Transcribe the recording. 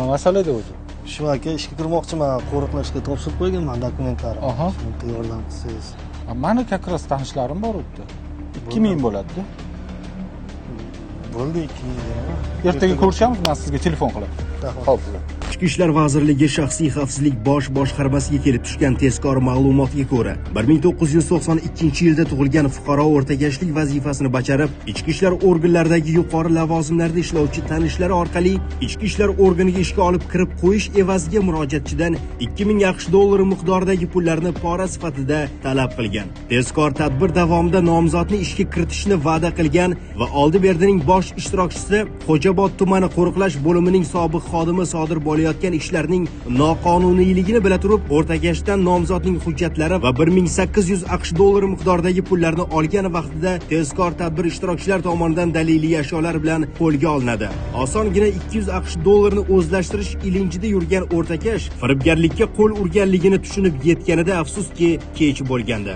nima masala edi o'zi? Shu aka ishga kirmoqchiman, qo'riqlashga topshirib qo'yganman dokumentlarimni. Aha. Shunga yordam qilsangiz. Mani как раз tanishlarim bor edi. 2000 bo'ladi-da. Bo'ldi 2000. Ertaga ko'rishamiz, men sizga telefon qilaman. Xo'p. Ichki ishlar vazirligi shaxsiy xavfsizlik bosh boshqarmasiga kelib tushgan tezkor ma'lumotga ko'ra, 1992-yilda tug'ilgan fuqaro o'rtagashlik vazifasini bajarib, ichki ishlar organlaridagi yuqori lavozimlarda ishlovchi tanishlari orqali ichki ishlar organiga ishga olib kirib qo'yish evaziga murojaatchidan 2000 AQSh dollari miqdoridagi pullarni pora sifatida talab qilgan. Tezkor tadbir davomida nomzodni ishga kiritishni va'da qilgan va oldi-berdining bosh ishtirokchisi Xo'jobod tumani qo'riqlash bo'limining sobiq xodimi sodir bo'layotgan ishlarning noqonuniyligini bila turib, o'rtagashdan nomzodning hujjatlari va 1800 AQSh dollari miqdoridagi pullarni olgan vaqtida tezkor tadbir ishtirokchilar tomonidan daliliy ashyolar bilan qo'lga olinadi. Osongina 200 AQSh dollarini o'zlashtirish ilinjida yurgan o'rtakash firibgarlikka qo'l urganligini tushunib yetganida afsuski kech bo'lgandi.